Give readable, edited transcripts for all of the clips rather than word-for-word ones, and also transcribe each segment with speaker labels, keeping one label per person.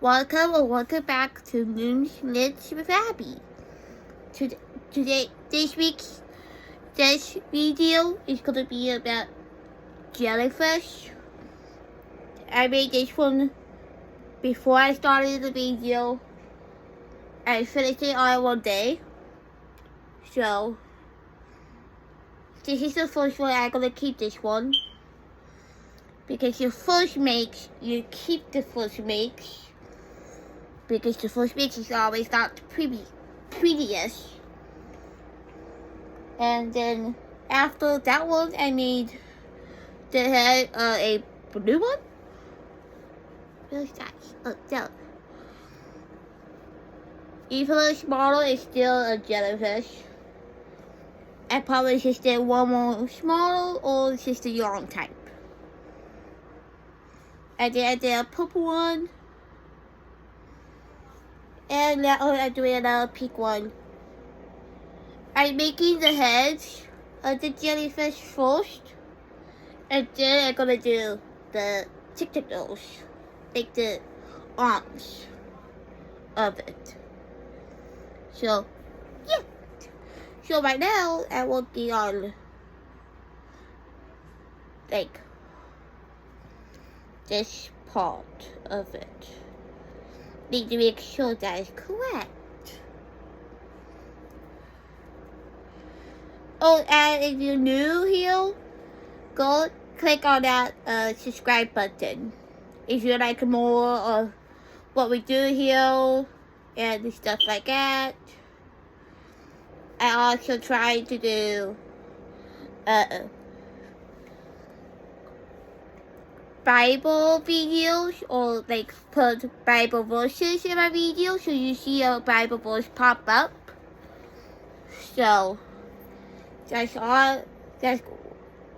Speaker 1: Welcome back to Moon's Lids with Abby. This video is going to be about jellyfish. I made this one before I started the video. I finished it all in one day. So, this is the first one. I'm going to keep this one. Because your first mix, you keep the first mix. Because the first mix is always not the prettiest. And then after that one, I made the head a blue one. Really nice. Oh, so. Even though smaller, it's still a jellyfish. I probably just did one more smaller or just a yarn type. And then I did a purple one. And now I'm doing another pink one. I'm making the heads of the jellyfish first. And then I'm gonna do the tentacles, like the arms of it. So, yeah. So right now, I'm working on, like, this part of it. Need to make sure that is correct. Oh, and if you're new here, go click on that subscribe button. If you like more of what we do here and stuff like that. I also try to do Bible videos, or like put Bible verses in my videos, so you see a Bible verse pop up. So that's what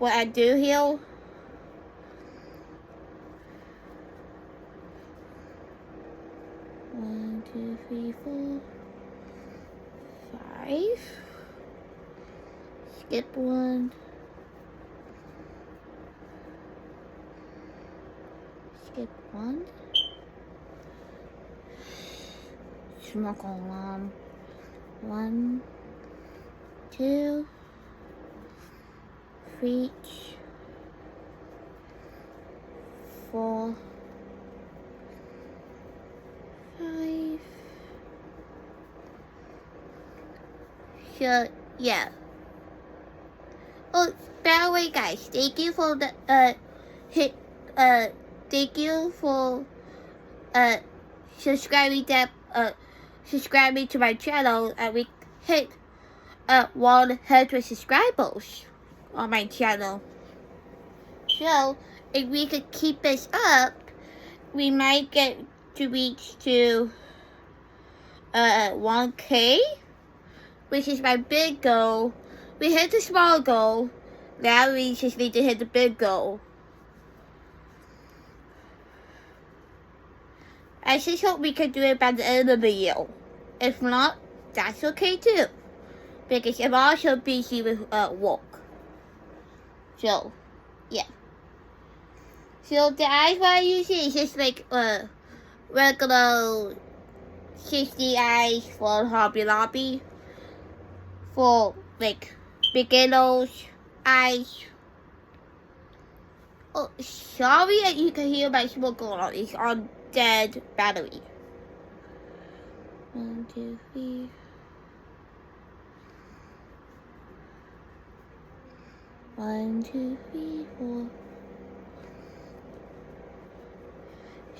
Speaker 1: I do here. One, two, three, 4, 5. Skip one. Skip one. Smoke alarm. 1, 2, 3, 4, 5. So yeah. Oh, by the way, guys, thank you for the thank you for subscribing to my channel, and we hit 100 subscribers on my channel. So if we could keep this up, we might get to reach to 1K, which is my big goal. We hit the small goal. Now we just need to hit the big goal. I just hope we can do it by the end of the year. If not, that's okay too. Because I'm also busy with work. So, yeah. So the eyes what I use is just like regular 60 eyes for Hobby Lobby. For like beginners eyes. Oh, sorry that you can hear my smoke alarm. It's on dead battery. 1, 2, 3. One, 2, 3, 4.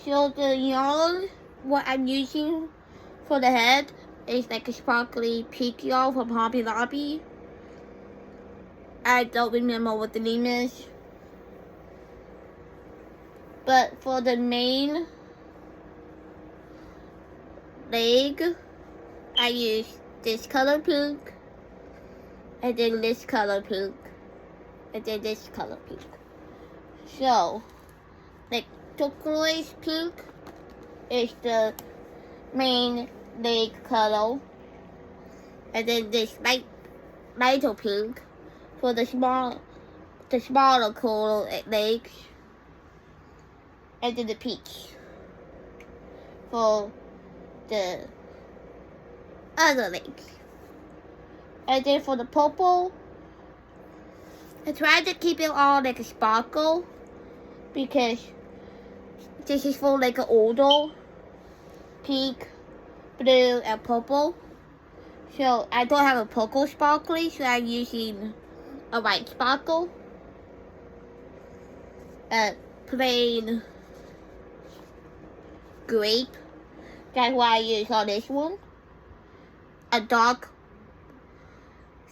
Speaker 1: So the yarn, what I'm using for the head is like a sparkly pink yarn from Hobby Lobby. I don't remember what the name is. But for the main leg, I use this color pink, and then this color pink, and then this color pink. So, like turquoise pink is the main leg color, and then this lighter pink for the smaller color legs, and then the peach. for the other legs. And then for the purple, I tried to keep it all like a sparkle because this is for like an older pink, blue, and purple. So I don't have a purple sparkly, so I'm using a white sparkle. Plain grape. That's what I use on this one. A dark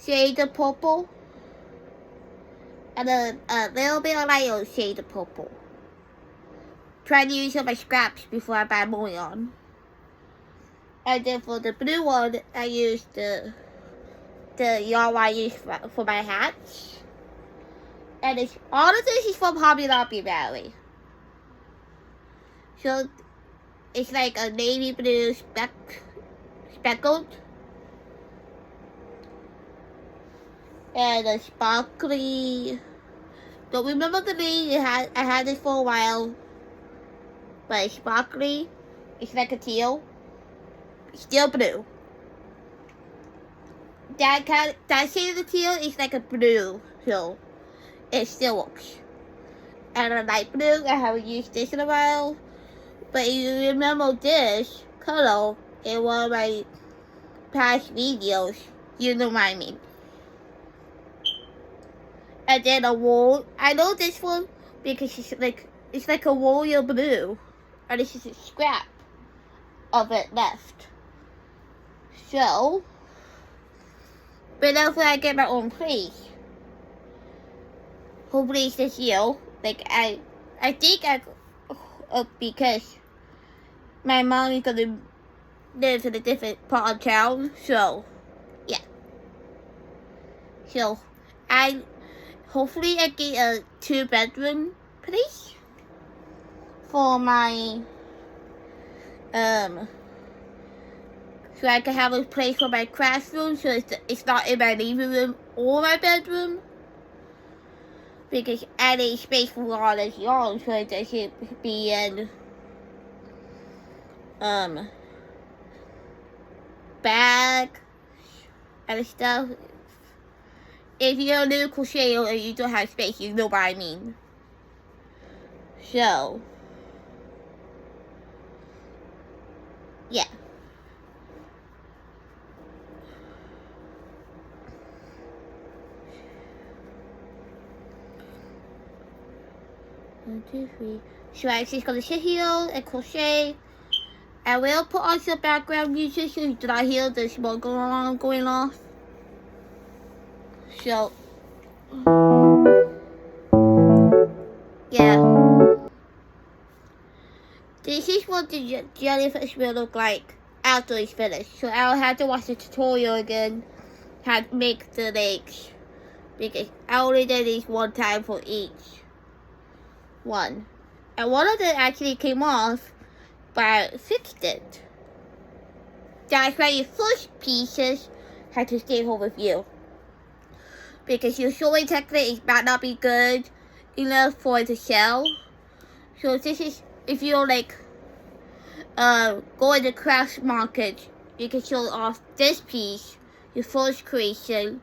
Speaker 1: shade of purple. And a little bit of lighter shade of purple. Try to use all my scraps before I buy more on. And then for the blue one, I use the yarn I use for my hats. And all of this is from Hobby Lobby Valley. So it's like a navy blue speckled. And a sparkly. Don't remember the name. I had this for a while. But it's sparkly. It's like a teal. Still blue. That shade of the teal is like a blue. So it still works. And a light blue. I haven't used this in a while. But if you remember this color in one of my past videos, you know what I mean. And then a wool. I know this one because it's like a royal blue. And this is a scrap of it left. So, but hopefully I get my own place. Hopefully it's this year. Like I think because my mom is gonna live in a different part of town. So, yeah. So, hopefully I get a 2-bedroom place for my, so I can have a place for my classroom, so it's not in my living room or my bedroom. Because I need space for all this yarn, so it doesn't be in, bag and stuff. If you're a new crocheter and you don't have space, you know what I mean. So, yeah. One, two, three. So I'm just gonna sit here and crochet. I will put on some background music so you do not hear the smoke going off. So, yeah. This is what the jellyfish will look like after it's finished. So I'll have to watch the tutorial again how to make the legs. Because I only did these one time for each one. And one of them actually came off, but I fixed it. That's why your first pieces have to stay home with you. Because your sewing technique might not be good enough for it to sell. So this is, if you're like, go in the craft market, you can show off this piece, your first creation,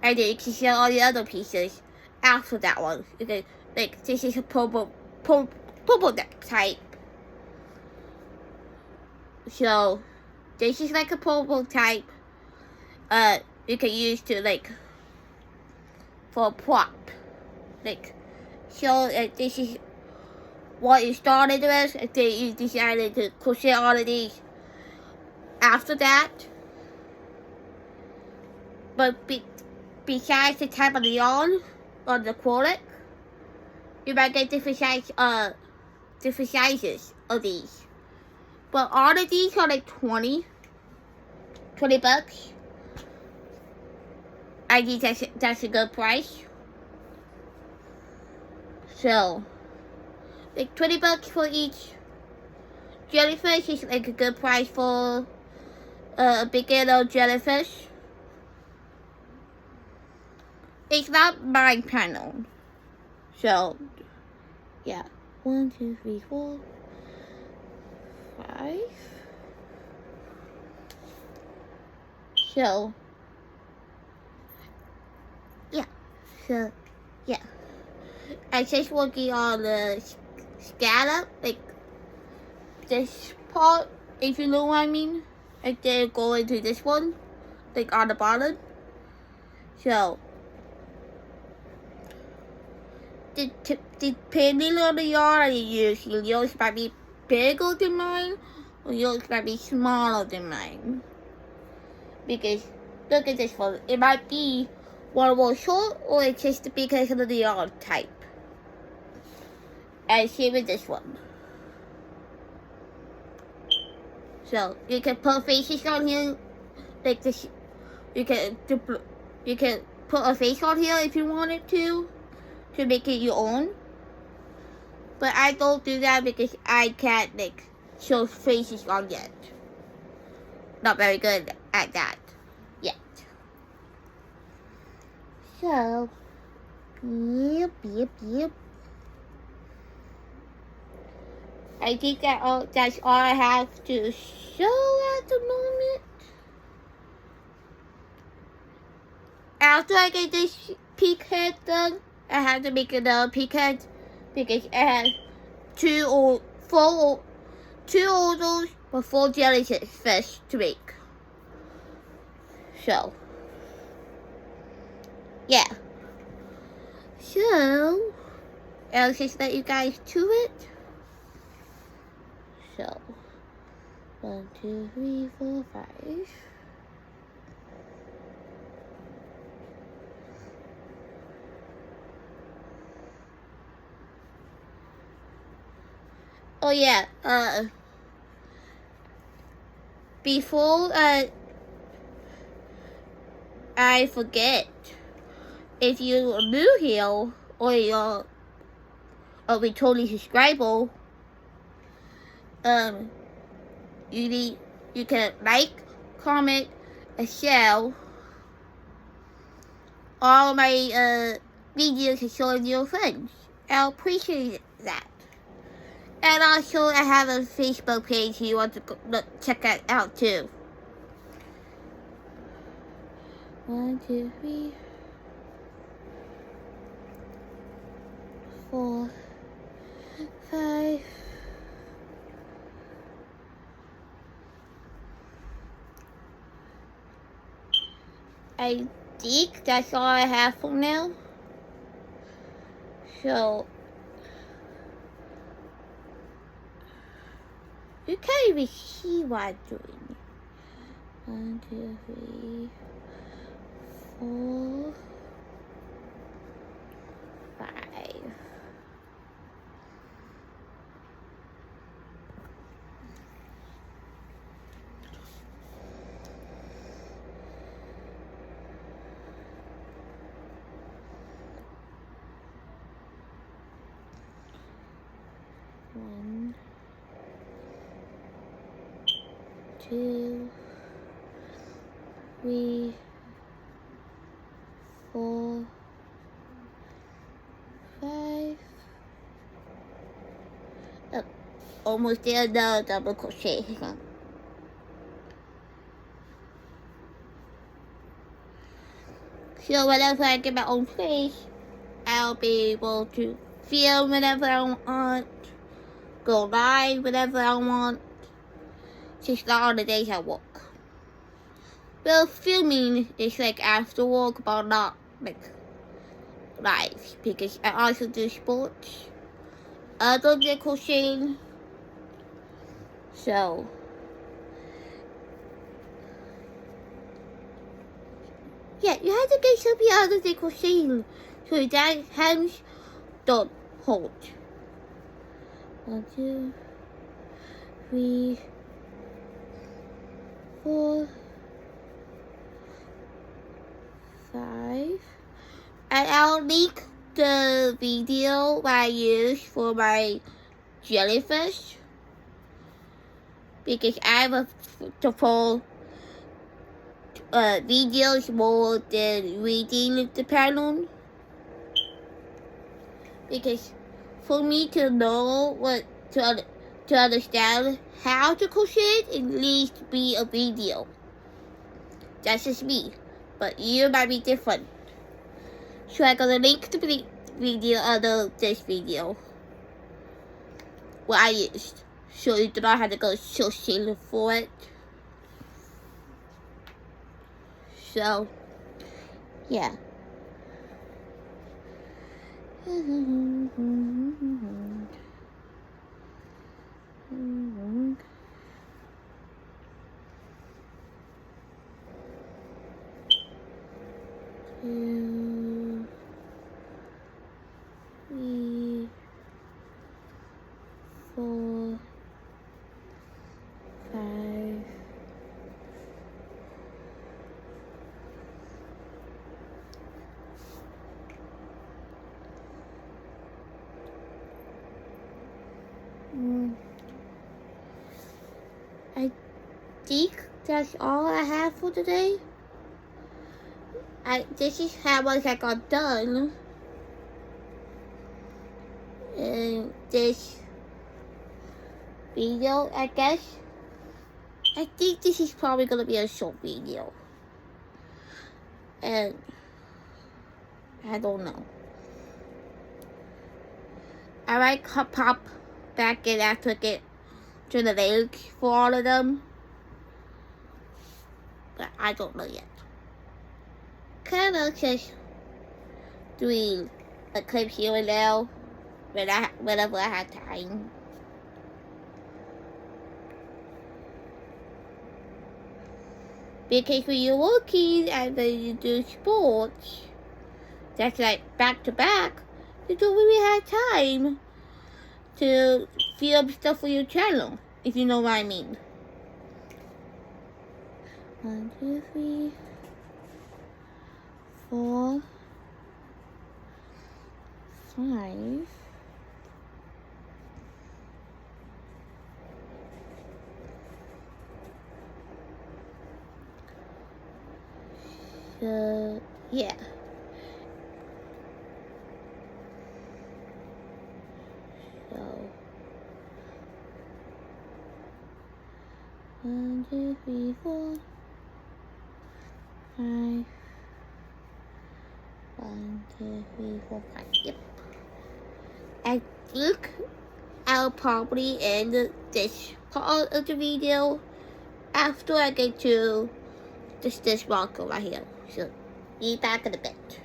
Speaker 1: and then you can sell all the other pieces after that one. Okay, like this is a purple neck type. So this is like a purple type. You can use to like for a prop. Like, so this is what you started with, and then you decided to crochet all of these after that. But besides the type of the yarn or the acrylic, you might get different sizes of these. But all of these are like 20 bucks. I think that's a good price. So, like 20 bucks for each jellyfish is like a good price for a beginner jellyfish. It's not my panel. So, yeah. 1, 2, 3, 4, 5. So, yeah. So, yeah. I just working on the scallop, like this part, if you know what I mean. Like then go into this one, like on the bottom. So, depending on the yarn you use, yours might be bigger than mine, or yours might be smaller than mine. Because, look at this one, it might be one more short, or it's just because of the yarn type. And same with this one. So, you can put faces on here, like this. You can put a face on here if you wanted to make it your own. But I don't do that because I can't like show faces on yet. Not very good at that yet. So, yep. I think that's all I have to show at the moment. After I get this peak head done, I have to make another peak head because it has 2 oodles with 4 jellyfish to make. So, yeah. So, I'll just let you guys to it. So, 1, 2, 3, 4, 5. Oh yeah, before I forget, if you're new here or you're a returning subscriber, you can like, comment, and share all my videos and show your friends. I appreciate that. And also, I have a Facebook page if you want to check that out too. 1, 2, 3, 4, 5. I think that's all I have for now. So, you can't even see what I'm doing. 1, 2, 3, 4, 5. One, 2, 3, 4, 5. Oh, almost did another double crochet. Hang on. So whenever I get my own space, I'll be able to film whenever I want, go live whenever I want, just not on the days I work. Well, filming is like after work, but not like live, because I also do sports other than crocheting. So, yeah, you have to get something other than crocheting so that hands don't hold. 1, 2, 3, 4, 5. And I'll link the video I use for my jellyfish because I have to pull videos more than reading the pattern. Because for me to know to understand how to crochet it needs to be a video. That's just me, but you might be different. So I'm gonna link the video under this video what I used, so you do not have to go searching for it. So yeah. Two, three, 4, 5. I think that's all I have for today. This is how much I got done in this video, I guess. I think this is probably gonna be a short video, and I don't know. I might pop back in after I get to the link for all of them, but I don't know yet. Kind of just doing a clip here and there whenever I have time. Because when you're working and then you do sports, that's like back to back, you don't really have time to film stuff for your channel, if you know what I mean. 1, 2, 3, 4, 5. So yeah. So 1, 2, 3, 4, 5. 1, 2, 3, 4, 5. Yep. I think I'll probably end this part of the video after I get to this marker right here. So be back in a bit.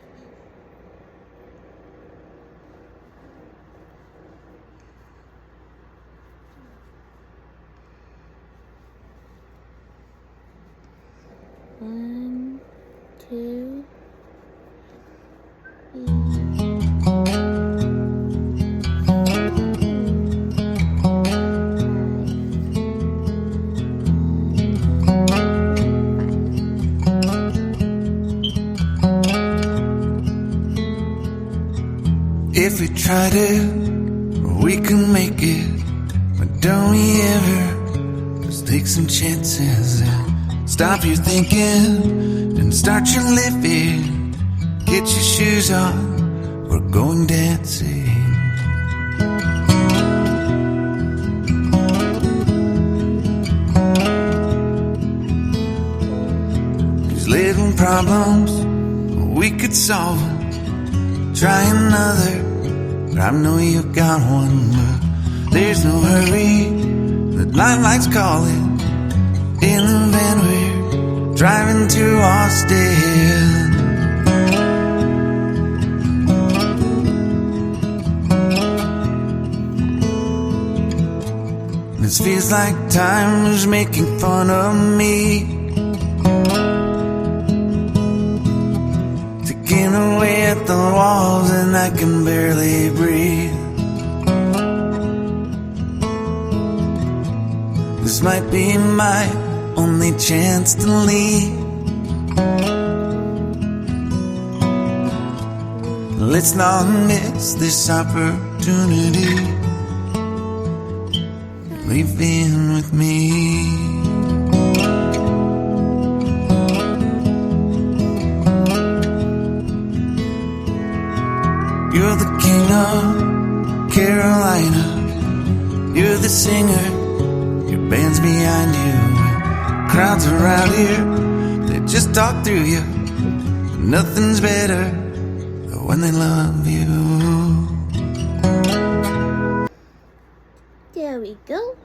Speaker 1: One, two,
Speaker 2: if we tried it, we can make it. But don't we ever just take some chances and stop your thinking and start your living? Get your shoes on, we're going dancing. These little problems, we could solve them. Try another, but I know you got one. But there's no hurry, the limelight's calling. In the van we're driving to Austin. This feels like time is making fun of me, taking away at the walls and I can barely breathe. This might be my only chance to leave. Let's not miss this opportunity. Leave in with me. You're the king of Carolina. You're the singer. You're bands behind you, crowds around here, they just talk through you. Nothing's better when they love you.
Speaker 1: There we go.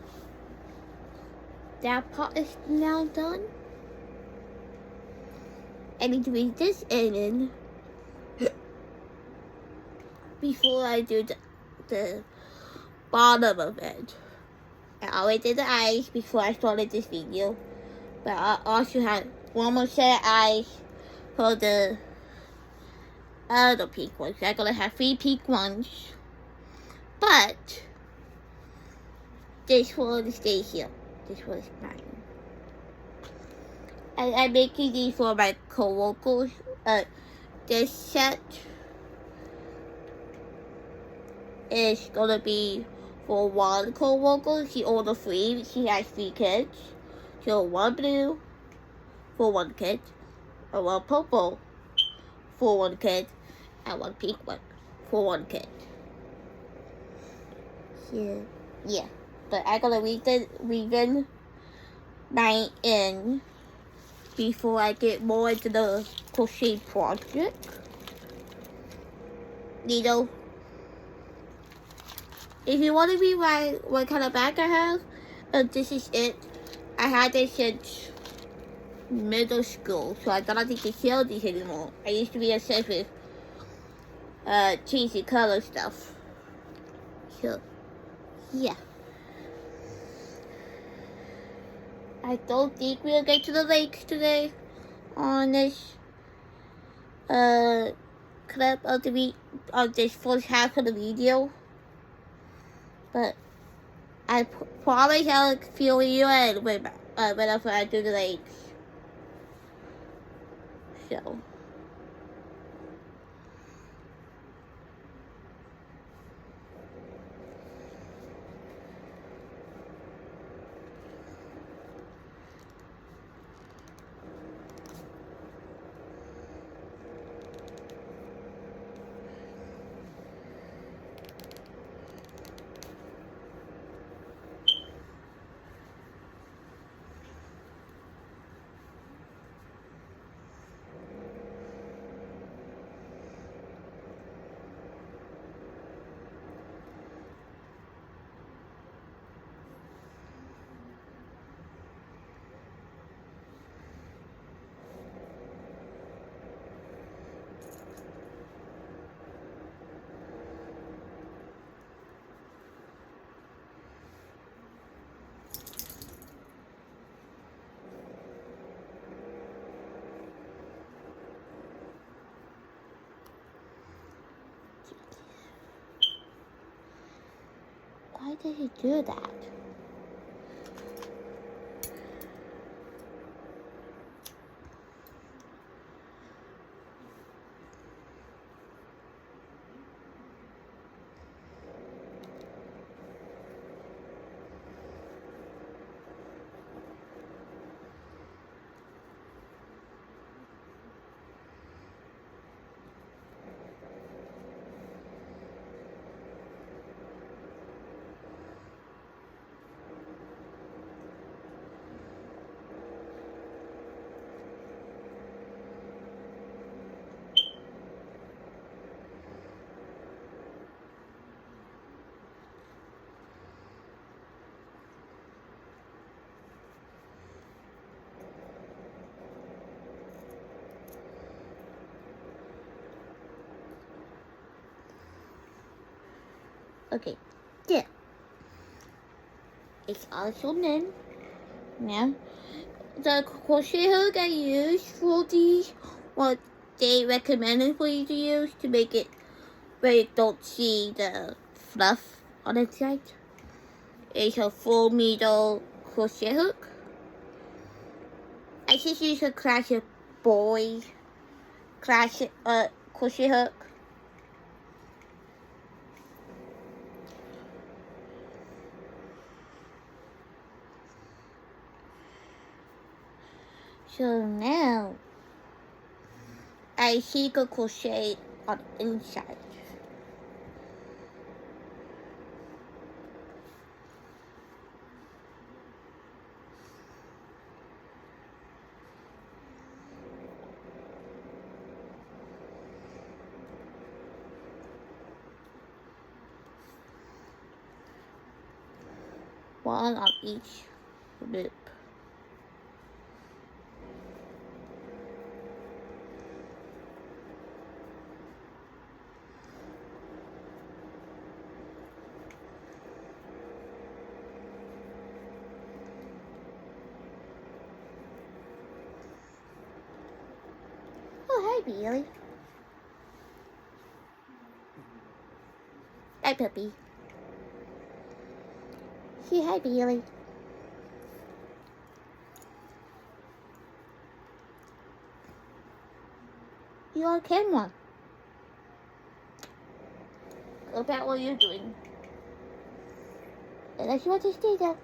Speaker 1: That part is now done. I need to read this in before I do the bottom of it. I always did the eyes before I started this video, but I also had one more set of eyes for the other pink ones. I'm gonna have 3 pink ones, but this one stays here. This one is mine. I'm making these for my co-workers. This set is gonna be for one co-worker. She ordered 3. She has 3 kids. So 1 blue for 1 kid, and 1 purple for 1 kid, and 1 pink one for 1 kid. Yeah. But I'm gonna read the reason 9 in before I get more into the crochet project. Needle. If you want to read what kind of bag I have, this is it. I had this since middle school, so I don't think they sell these anymore. I used to be obsessed with changing color stuff. So, yeah. I don't think we'll get to the lake today on this clip of this first half of the video, but I promise I'll fill you in whenever I do the lakes. So. Why did he do that? Okay, yeah. It's also done. Now, the crochet hook I use for these, what they recommended for you to use to make it where you don't see the fluff on the side, is a 4-meter crochet hook. I just use a classic boy crochet hook. So now, I single crochet on the inside. one on each loop. Oh, hi, Bailey. Hi, puppy. Say hi, Bailey. You're on camera. Look at what you're doing. Unless you want to stay there.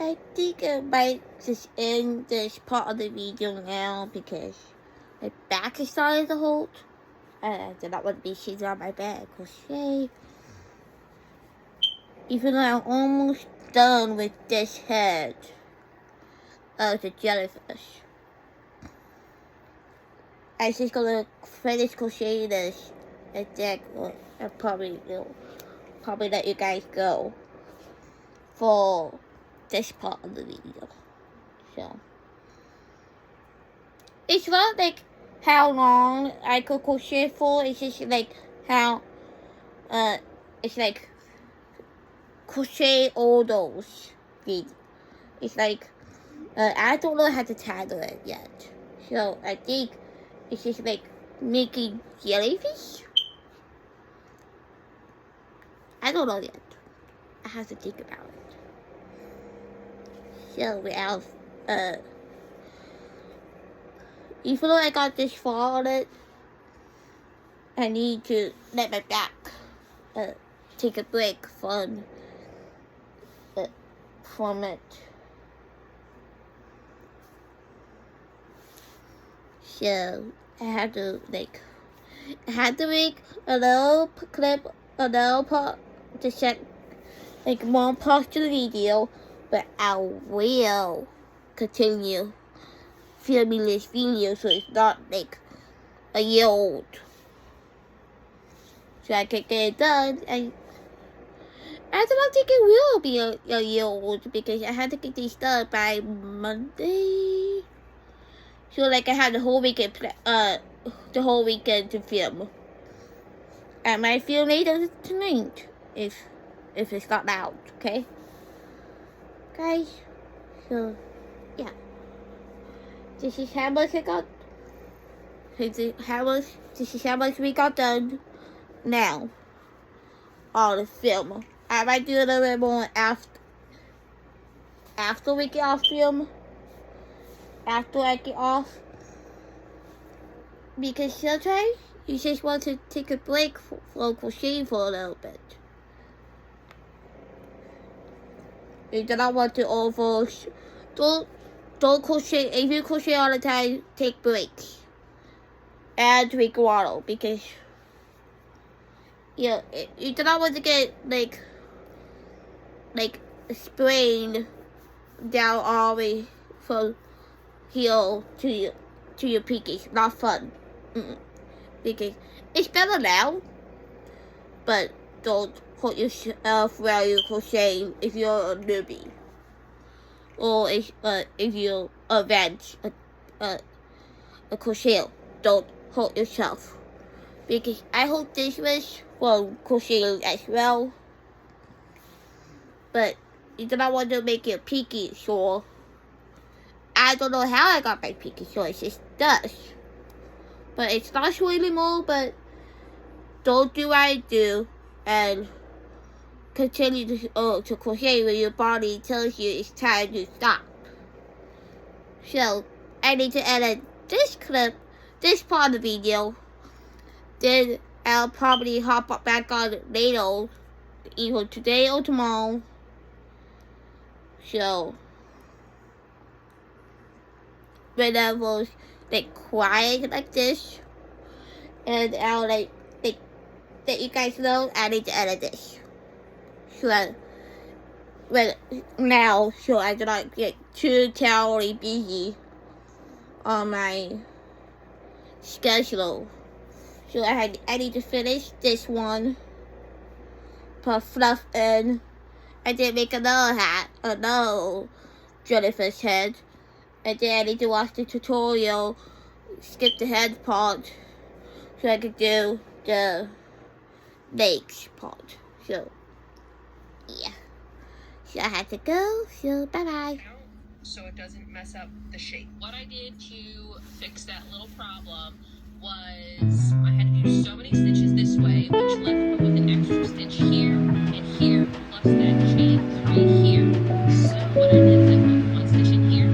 Speaker 1: I think I might just end this part of the video now because my back is starting to hurt. I do not want to be sitting on my back crochet. Even though I'm almost done with this head of the jellyfish. I'm just gonna finish crocheting this and then I'll probably let you guys go for this part of the video. So it's not like how long I could crochet for, it's just like how it's like crochet all those videos. It's like I don't know how to title it yet, so I think it's just like making jellyfish. I don't know yet. I have to think about it. So we have even though I got this far on it, I need to let my back take a break from it. So I had to make a little clip, a little part to set like more parts of the video, but I will continue filming this video so it's not like a year old. So I can get it done, and I don't think it will be a year old because I had to get this done by Monday. So like I had the whole weekend to film. I might film later tonight if it's not out, okay? Guys, so yeah. This is how much I got. This is how much we got done now on the film. I might do a little bit more after we get off film. After I get off, because sometimes you just want to take a break from crocheting for a little bit. You do not want to don't crochet. If you crochet all the time, take breaks and drink water, because you do not want to get like sprained down all the way from heel to your pinkies. Not fun. Because it's better now, but don't hurt yourself while you crochet if you're a newbie, or if you're advanced a crocheter. Don't hurt yourself, because I hope this was for crocheting as well. But you do not want to make your pinky sore. I don't know how I got my pinky sore. It just does. But it's not sore anymore. But don't do what I do and continue to crochet when your body tells you it's time to stop. So I need to edit this clip, this part of the video. Then I'll probably hop back on later, either today or tomorrow. So when I was quiet like this, and I'll let you guys know I need to edit this. So I do not get too terribly busy on my schedule. So I need to finish this one, put fluff in, and then make another hat, another jellyfish head. And then I need to watch the tutorial, skip the head part, so I can do the legs part. So yeah, so I had to go. So bye bye.
Speaker 3: So it doesn't mess up the shape. What I did to fix that little problem was I had to do so many stitches this way, which left me with an extra stitch here and here, plus that chain 3 here. So what I did is I put 1 stitch in here,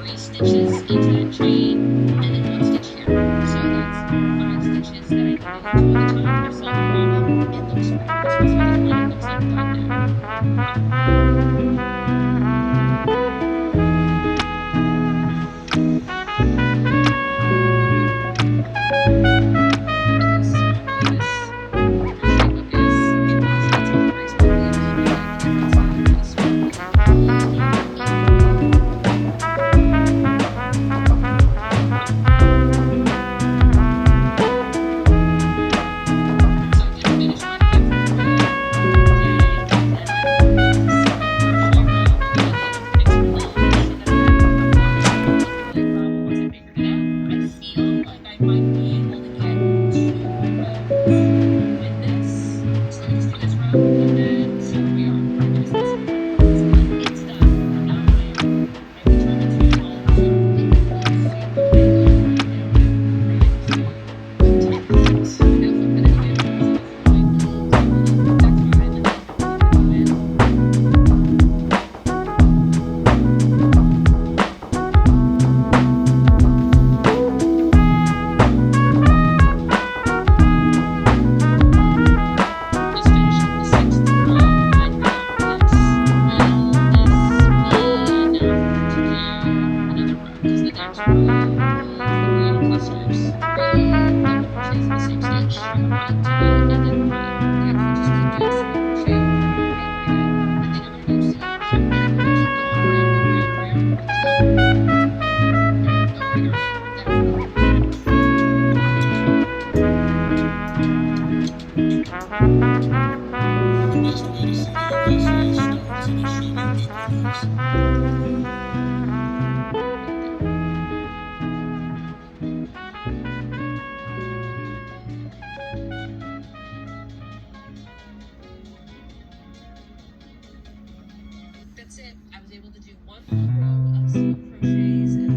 Speaker 3: 3 stitches into that chain, and then 1 stitch here. So that's 5 stitches that I can do all the time. I solved the problem. It looks pretty Christmas when it looks like done now. That's it. I was able to do 1 full row of single crochets, and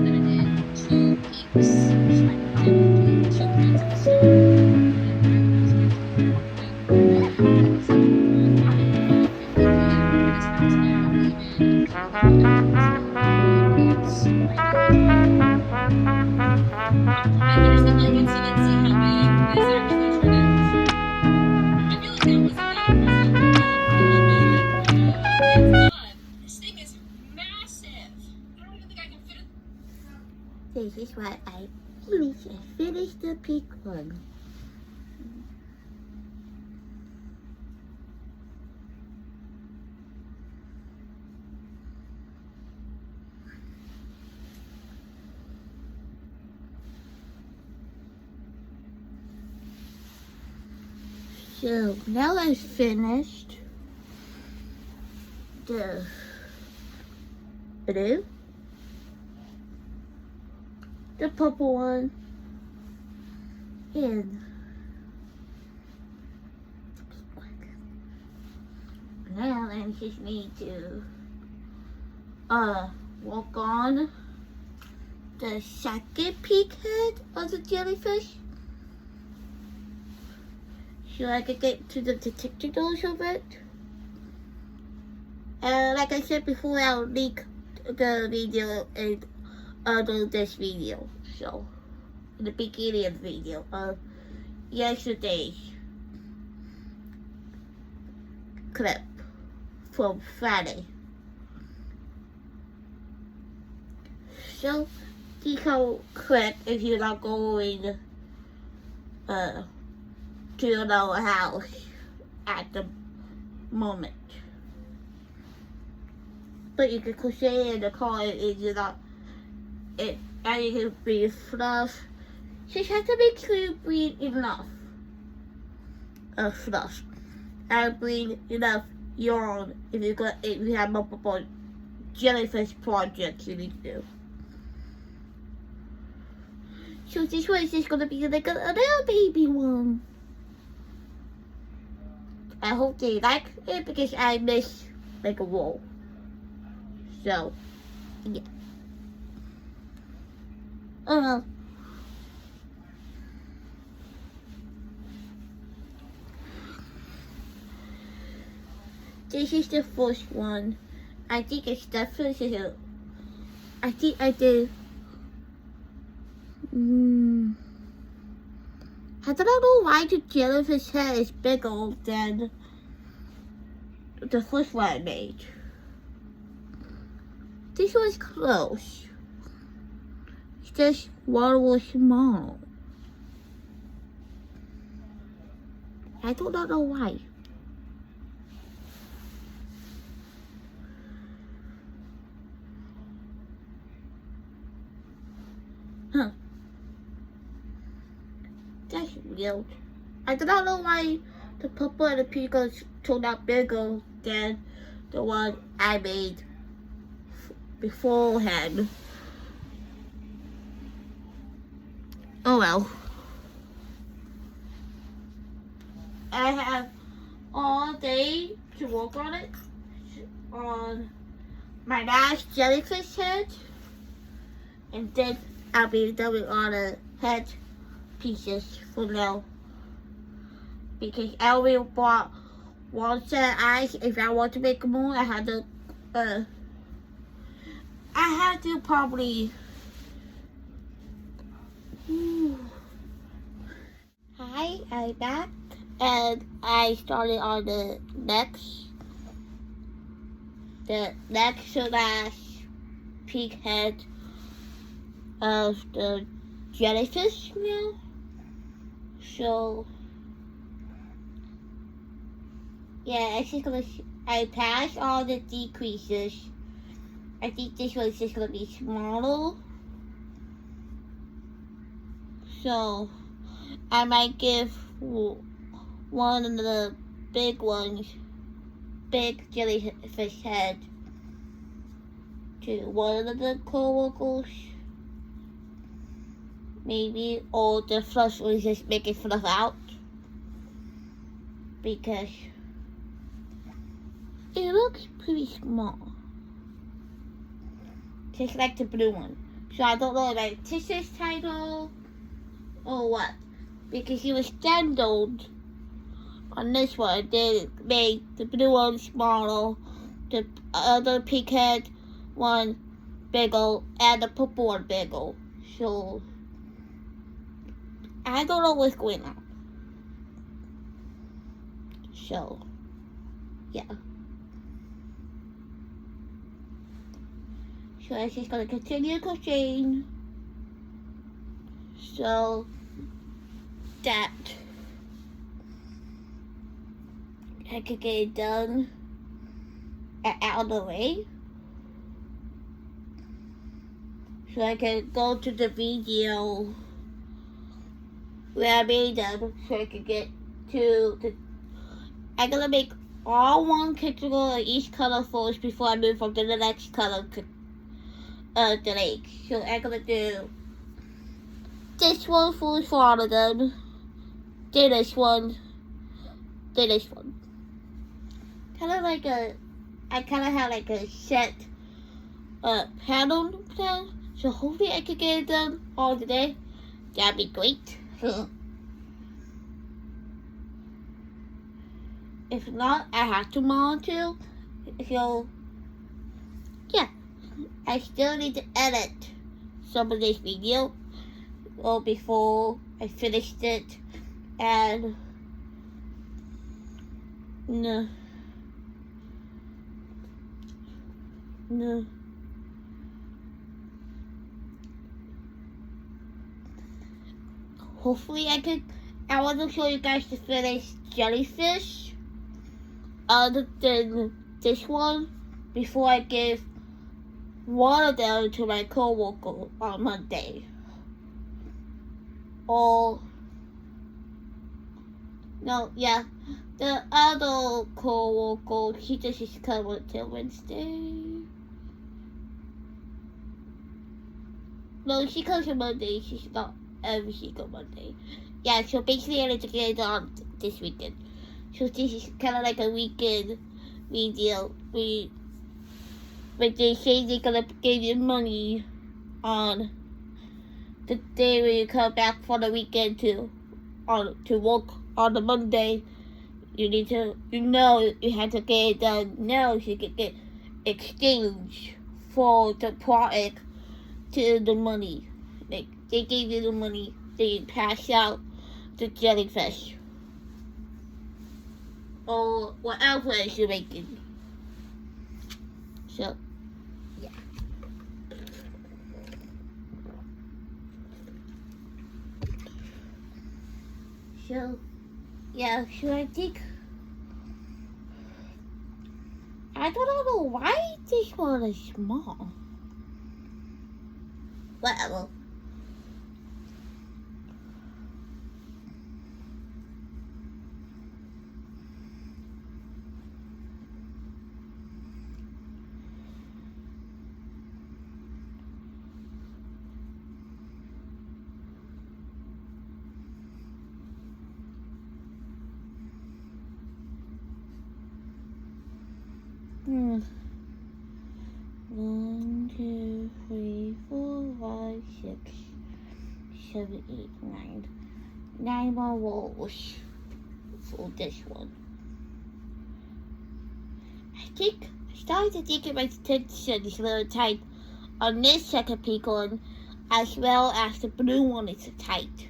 Speaker 3: then I did 2 peaks. So I did 2 points at the start, and then right when I was getting to the 3rd point, I was like, this house now, even it's I finished the blanket, so let's see how big this actually turned out. I feel like that wasn't that impressive.
Speaker 1: is why I finished the pink one. So now I've finished the blue, the purple one, and now I just need to work on the second peak head of the jellyfish. So I can get to the detectors of it. Like I said before, I'll link the video in this video. So, in the beginning of the video, yesterday's clip from Friday. So, you can click if you're not going to our house at the moment. But you can crochet in the car if you're not, and you can breathe fluff. Just have to make sure you breathe enough of fluff. And breathe enough yarn if you have multiple jellyfish projects you need to do. So this one is just gonna be like a little baby one. I hope they like it because I miss like a roll. So, yeah. This is the first one. I think it's definitely I think I did. I don't know why the jellyfish head is bigger than the first one I made. This was close. It's just one was small. I do not know why. Huh. That's weird. I do not know why the purple and the pink turned out bigger than the one I made beforehand. Oh well. I have all day to work on it. On my last jellyfish head. And then I'll be doing all the head pieces for now. Because I only bought one set of eyes. If I want to make more, I had to probably. Hi, I'm back, and I started on the next to last pink head of the jellyfish now. So yeah, I passed all the decreases. I think this one's just gonna be smaller. So I might give one of the big ones, big jellyfish head, to one of the co-workers. Maybe, or the fluff will just make it fluff out. Because it looks pretty small. Just like the blue one. So I don't know if I took this title or what. Because it was standard on this one. They made the blue one smaller, the other pink head one bigger, and the purple one bigger. So I don't know what's going on. So yeah. So I'm just gonna continue crocheting so that I could get it done and out of the way, so I can go to the video where I made them, so I can get to the. I'm gonna make all one category each color first before I move on to the next color, the lake. So I'm gonna do this one first for all of them, then this one, then this one. I kind of have like a set pattern plan, so hopefully I can get it done all today. That'd be great. If not, I have tomorrow too. So yeah, I still need to edit some of this video before I finished it, and no. Hopefully I want to show you guys the finished jellyfish other than this one before I give one of them to my co-worker on Monday. Or no, yeah, the other co-worker, she just is coming until Wednesday. No, she comes on Monday. She's not every single Monday. Yeah, so basically I need to get it on this weekend. So this is kind of like a weekend video. When they say they're gonna give you money on the day when you come back for the weekend to work on the Monday, you need to, you have to get it done now so you can get exchange for the product to the money. Like, they give you the money, they pass out the jellyfish or whatever else you're making. So yeah. So yeah, so I think I don't know why this one is small. Whatever. Hmm. 1, 2, 3, 4, 5, 6, 7, 8, 9. 9 more rolls for this one. I started to think my tension is a little tight on this second pink one, as well as the blue one is tight.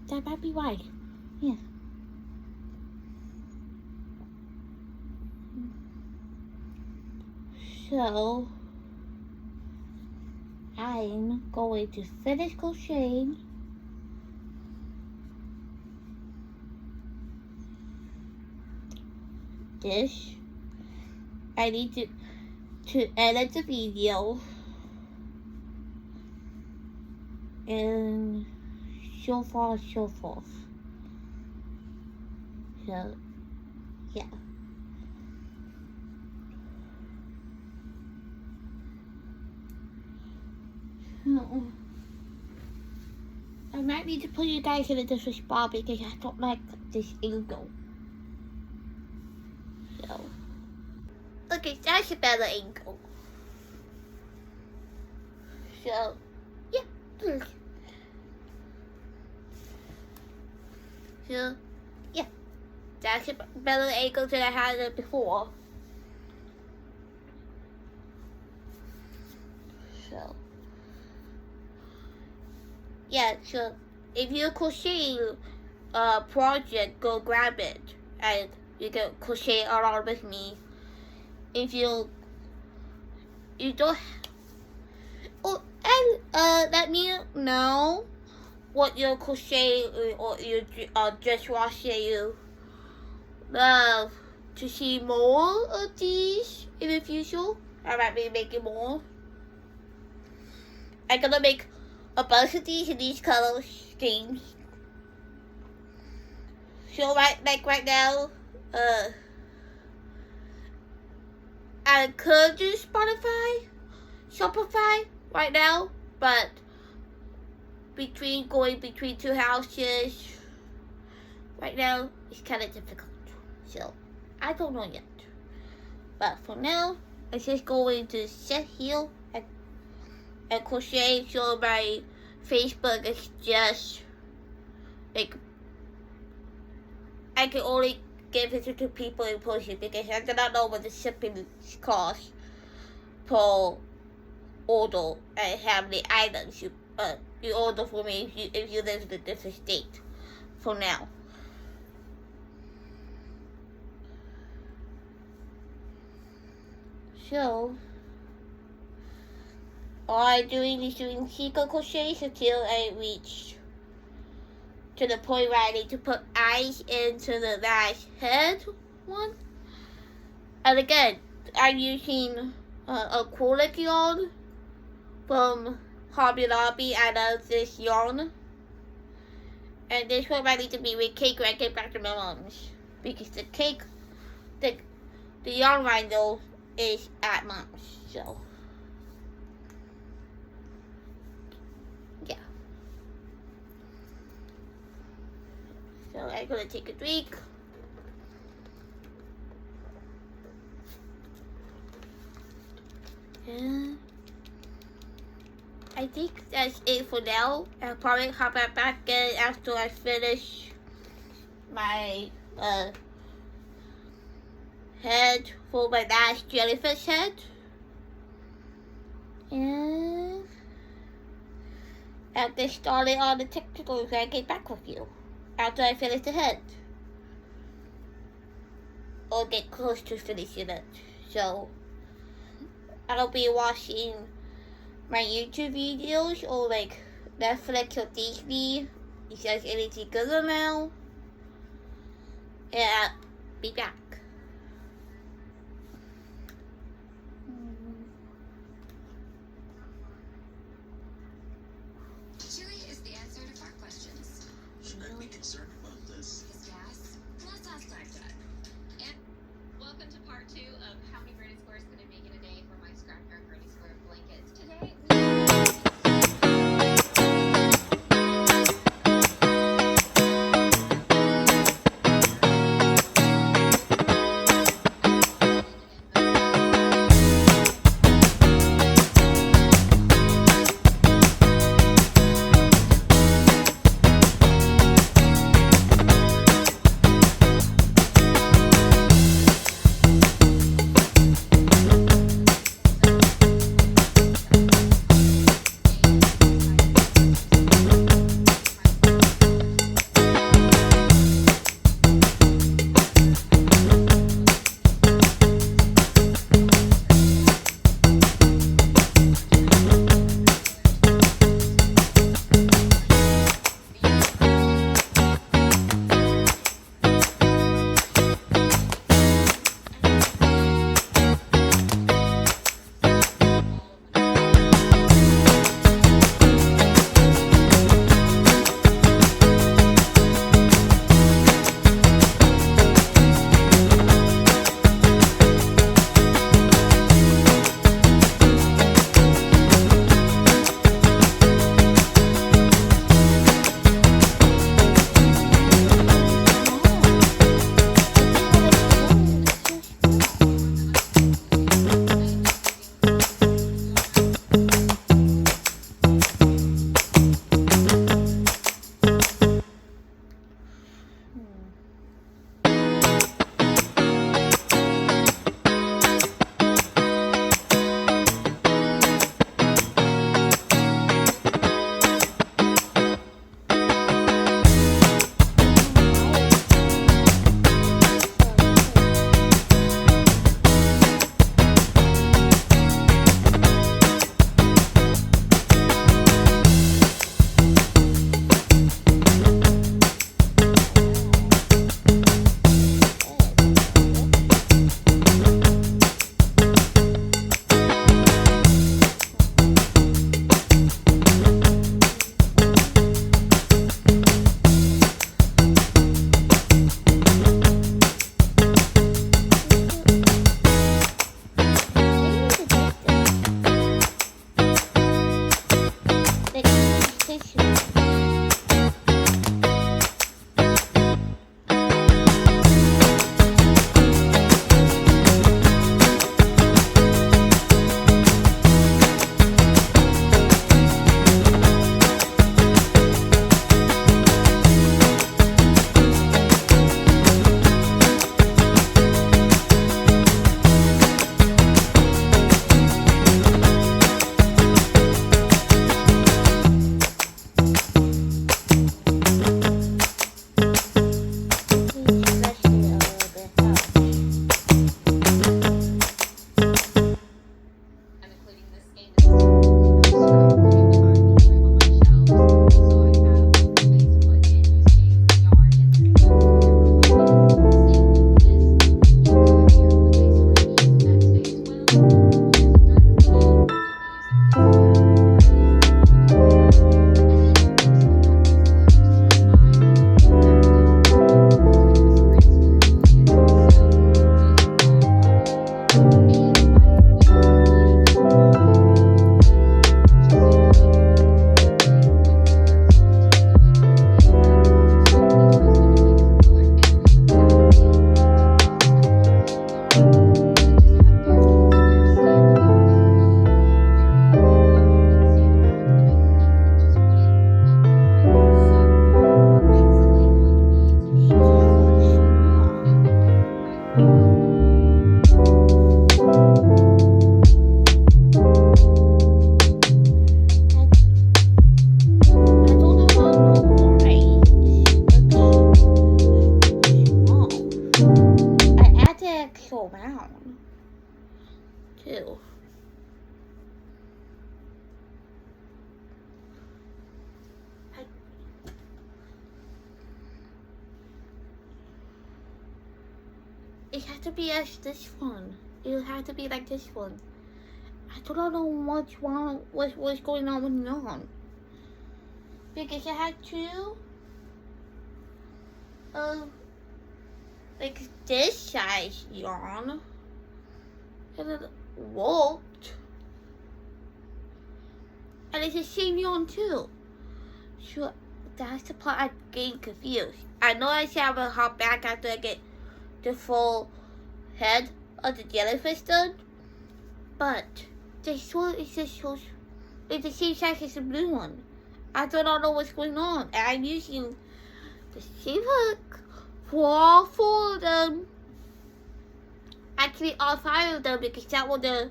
Speaker 1: That might be why. Yeah. So I'm going to finish crocheting this. I need to edit the video and so forth. So yeah. I might need to put you guys in a different spot because I don't like this angle. So, okay, that's a better angle. So, yeah. So, yeah, that's a better angle than I had it before. So. Yeah, so if you're crocheting a project, go grab it and you can crochet along with me. If you don't, And let me know what your crochet or your dishwasher you love to see more of these in the future. I might be making more. I'm gonna make a bunch of these in these color schemes. So right now, I could do Shopify right now, but going between two houses right now is kind of difficult. So I don't know yet. But for now, I'm just going to sit here and crochet. So my Facebook is just like I can only give it to people in person because I do not know what the shipping costs per order and how many items you order for me if you live in a different state. For now. So all I'm doing is doing single crochets until I reach to the point where I need to put eyes into the last head one. And again, I'm using acrylic yarn from Hobby Lobby. I love this yarn. And this one might need to be with cake when I get back to my mom's. Because the cake, the yarn binder is at mom's. So, yeah. So I'm gonna take a drink. And I think that's it for now. I'll probably hop back in after I finish my head for my last jellyfish head. And I'll get started on the technicals when I get back with you after I finish the head. Or get close to finishing it. So I'll be watching my YouTube videos or like Netflix or Disney if there's anything good around. And I'll be back.
Speaker 4: Chewy is the answer to car questions.
Speaker 5: Should I be concerned about this?
Speaker 4: Is gas? Let's ask Lifetime.
Speaker 3: And welcome to part 2 of how many granny squares can I make in a day for my scrapyard granny square blankets. Today
Speaker 1: too. It has to be as this one. It has to be like this one. I don't know what's wrong. What's going on with yarn? Because I had two. Like this size yarn, and it warped, and it's the same yarn too. So that's the part I'm getting confused. I know I should have a hop back after I get the full head of the jellyfish done, but this one is just so, it's the same size as the blue one. I don't know what's going on, and I'm using the same hook for all four of them. Actually, all five of them, because that what the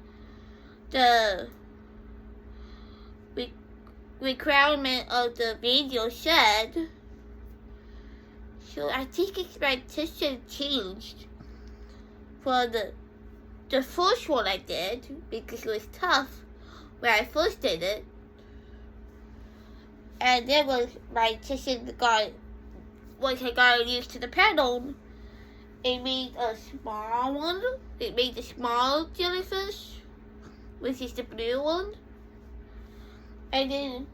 Speaker 1: requirement of the video said. So I think it's my decision changed for the first one I did, because it was tough when I first did it. And then was my decision once I got used to the pattern, it made a small one. It made the small jellyfish, which is the blue one. And then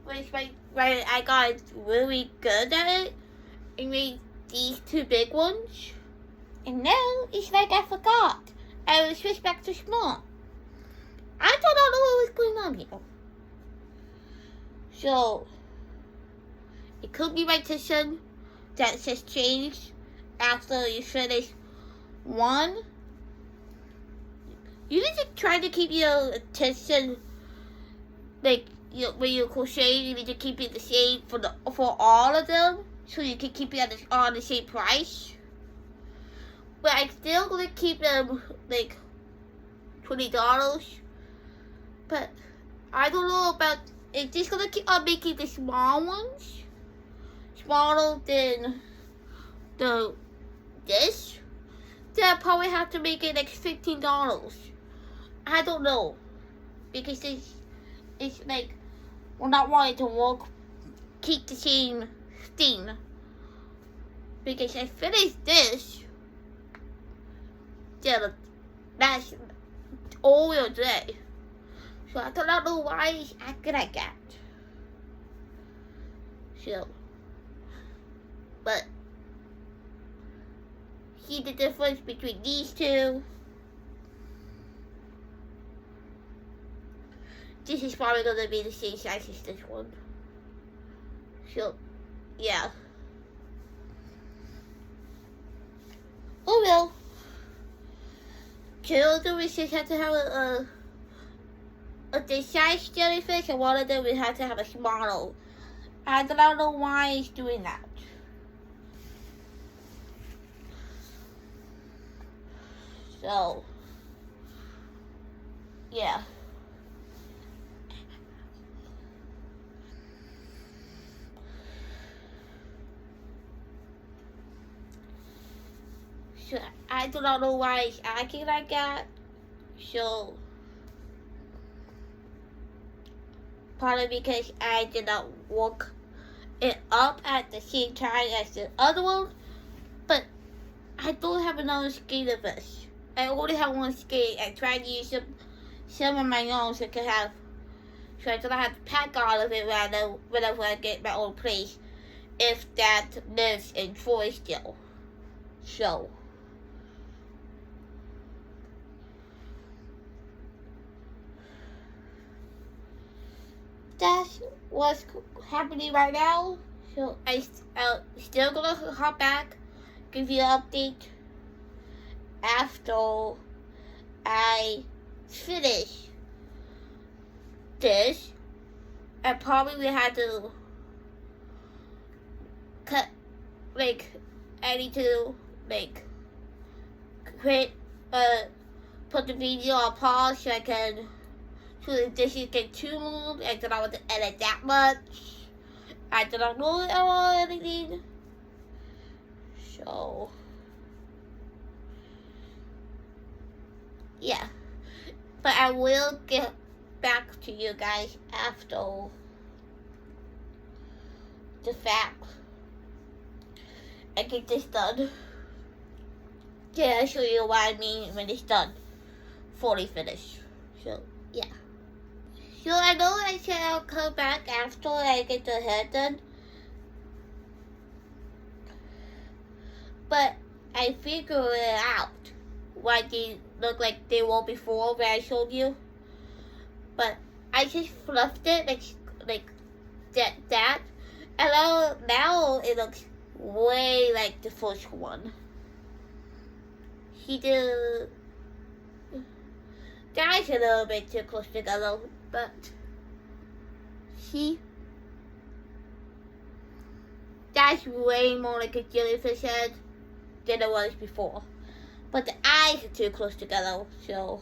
Speaker 1: when I got really good at it, it made these two big ones. And now it's like I forgot. I was switched back to small. I don't know what was going on here. So it could be my decision that just changed after you finish one. You need to try to keep your attention, like when you crochet, you need to keep it the same for all of them, so you can keep it on the same price. But I'm still gonna keep them like $20. But I don't know about. It's just gonna keep on making the small ones smaller than this. Then I'll probably have to make it like $15. I don't know, because it's like we're not wanting to keep the same thing. Because I finished this, that's all day. So I don't know why it's acting like that. So, but see the difference between these two. This is probably gonna be the same size as this one. So, yeah. Oh well. Two of them we just have to have a this size jellyfish, and one of them we have to have a smaller. I don't know why it's doing that. So, yeah. So, I do not know why it's acting like that. So, probably because I did not work it up at the same time as the other one. But I don't have another skein of this. I only have one skein. I tried to use some of my own so I could have, so I don't have to pack all of it whenever I get my own place, if that lives in Forest still. So, that's what's happening right now. So I'm still gonna hop back, give you an update after I finish this. I probably will have to cut, like, I need to, like, put the video on pause so I can, so the dishes get tuned. I don't want to edit that much. I don't know anything. So, yeah. But I will get back to you guys after the fact. I get this done. Yeah, I'll show you what I mean when it's done. Fully finished. So, yeah. So I know I said I'll come back after I get the hair done. But I figured it out. Why they look like they were before when I showed you. But I just fluffed it like that. And now it looks way like the first one. He did. That's a little bit too close together, but see, that's way more like a jellyfish head than it was before. But the eyes are too close together, so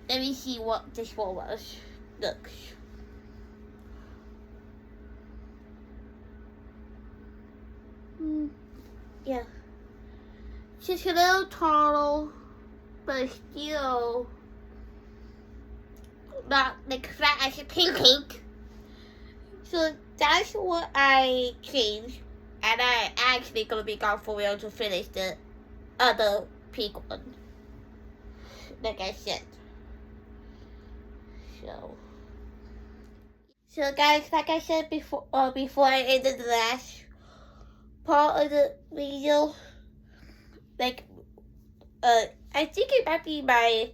Speaker 1: let me see what this one was. Looks. Yeah. Just a little taller, but still not like fat as a pancake. So that's what I changed, and I actually gonna be gone for real to finish the other pink one. Like I said. So guys, like I said before I ended the last part of the video, like I think it might be my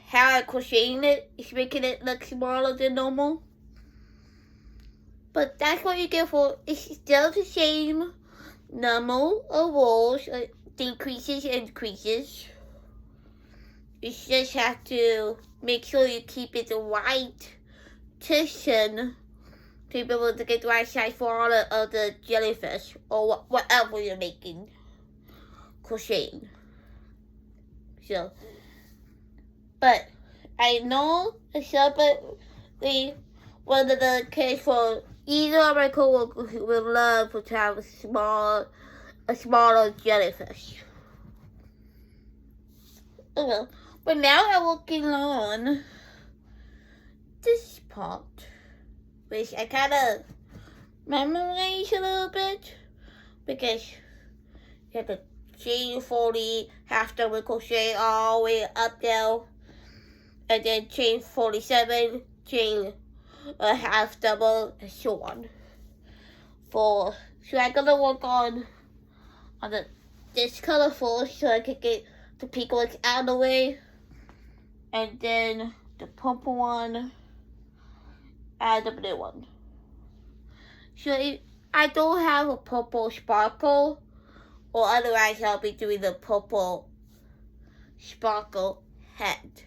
Speaker 1: how I'm crocheting it is making it look smaller than normal. But that's what you get for it's still the same number of rows, decreases and increases. You just have to make sure you keep it the right position to be able to get the right size for all of the jellyfish or whatever you're making crocheting. So, but I know certainly one of the kids for either of my coworkers would love to have a smaller jellyfish. Okay. But now I'm working on this part, which I kind of memorized a little bit because you have to chain 40, half double crochet all the way up there, and then chain 47, chain a half double, and so on. So I'm gonna work on this color first so I can get the pink ones out of the way, and then the purple one and the blue one. So if I don't have a purple sparkle, or otherwise I'll be doing the purple sparkle head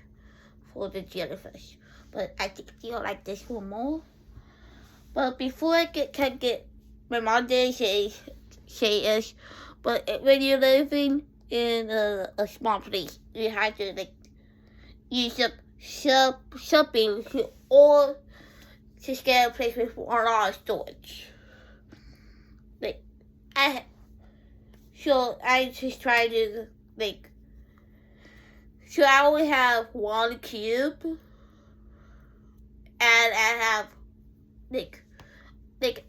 Speaker 1: for the jellyfish. But I think you'll like this one more. But before I can get my mom did say is, but when you're living in a small place, you have to like use up something or just get a place with a lot of storage. Like I just try to so I only have one cube, and I have like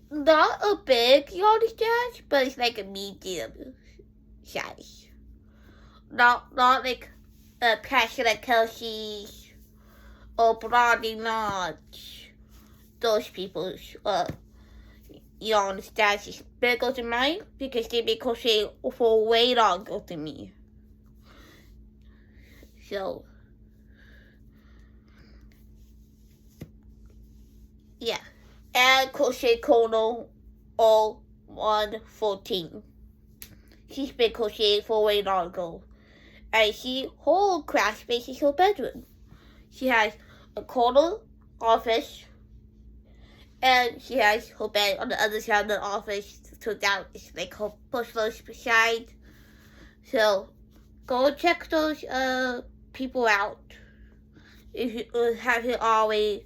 Speaker 1: not a big yard stash, but it's like a medium size. Not like a Passion like Kelsey's or Blondie Notch. Those people's yarn stash is bigger than mine because they've been crocheting for way longer than me. So yeah. And crochet corner all 114. She's been crocheting for way longer. And her craft space is her bedroom. She has a corner office, and she has her bed on the other side of the office, so that is like her personal side. So go check those people out if you haven't always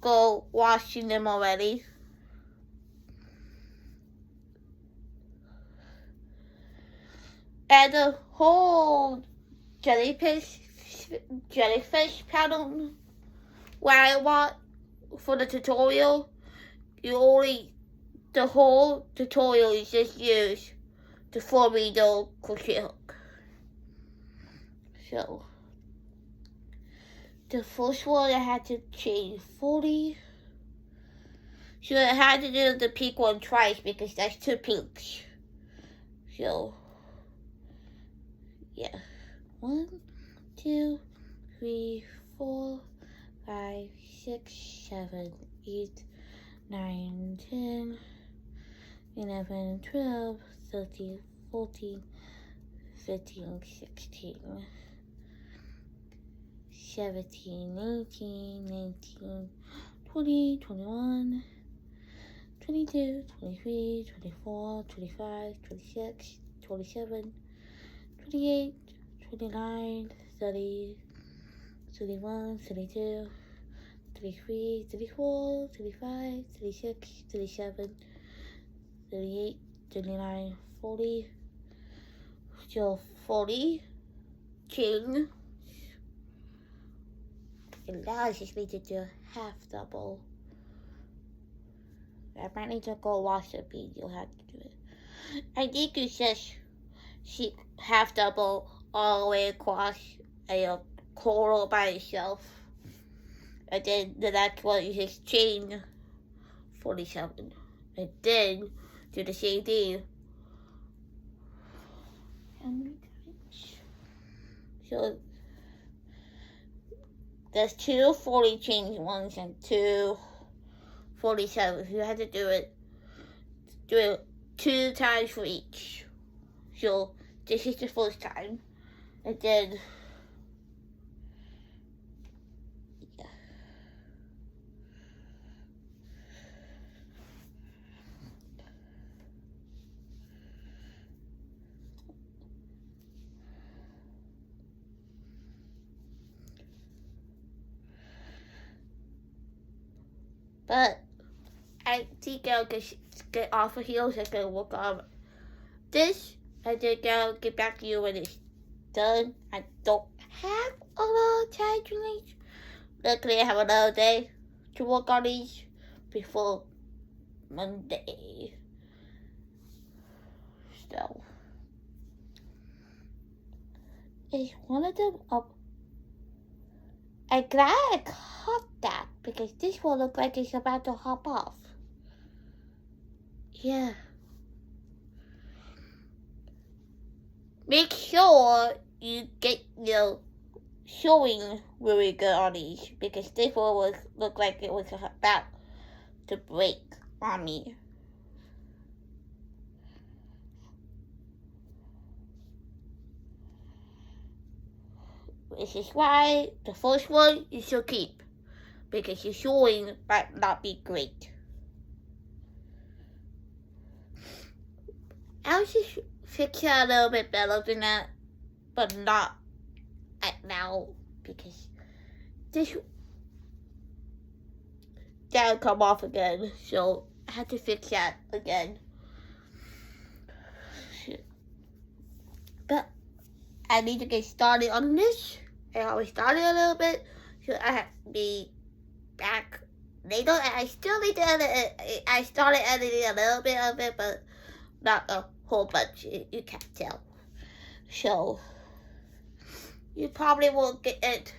Speaker 1: go watching them already. And the whole jellyfish pattern where I want for the tutorial. The whole tutorial is just used the 4-needle crochet hook. So the first one I had to chain 40. So I had to do the pink one twice because that's 2 pinks. So yeah. 1, 2, 3, 4, 5, 6, 7, 8, 9, 10, 11, 12, 13, 14, 15, 16, 17, 18, 19, 20, 21, 22, 23, 24, 25, 26, 27, 28, 29, 30, 31, 32, 33, 34, 35, 36, 37, 38, 39, 40. Still 40 chain. And now I just need to do half double. I might need to go wash the bead. You'll have to do it. I think you just half double all the way across a coral by itself. And then the next one you just chain 47. And then do the same thing. So there's 2 40 chain ones and 2 47. You have to do it 2 times for each. So this is the first time. And then yeah. But I think I'll get off of here so I can work on this. I think I'll get back to you when it's done. I don't have a lot of time to reach. Luckily, I have another day to work on these before Monday. So, is one of them up? I'm glad I caught that because this one looks like it's about to hop off. Yeah. Make sure you get your sewing really good on these because this one looked like it was about to break on me. Which is why the first one you should keep because your sewing might not be great. I'll just fix it a little bit better than that, but not at now because that'll come off again, so I have to fix that again. But I need to get started on this. I already started a little bit, so I have to be back later. I still need to edit it. I started editing a little bit of it, but not a whole bunch. You can't tell. So you probably won't get it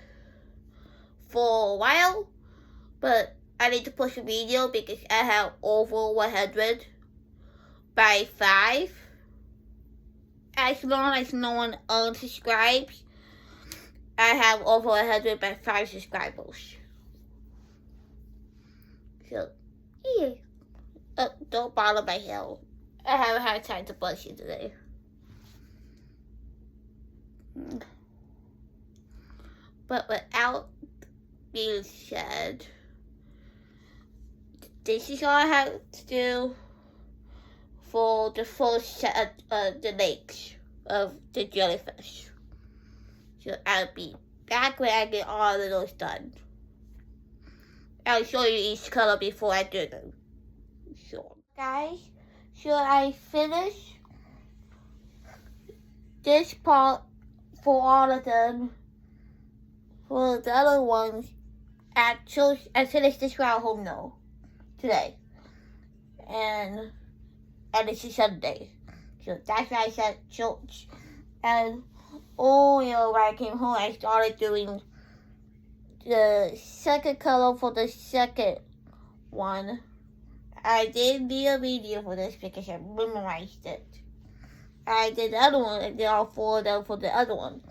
Speaker 1: for a while, but I need to push a video because I have over 100 by 5. As long as no one unsubscribes, I have over 100 by 5 subscribers. So, yeah. Don't bother my hair. I haven't had time to brush it today. But without being said, this is all I have to do for the first set of the legs of the jellyfish. So I'll be back when I get all of those done. I'll show you each color before I do them. So guys, should I finish this part for all of them. For the other ones, at church, I finished this round home now, today. And it's a Sunday. So that's why I said church. And when I came home, I started doing the second color for the second one. I didn't need a video for this because I memorized it. I did the other one and did all 4 of them for the other one.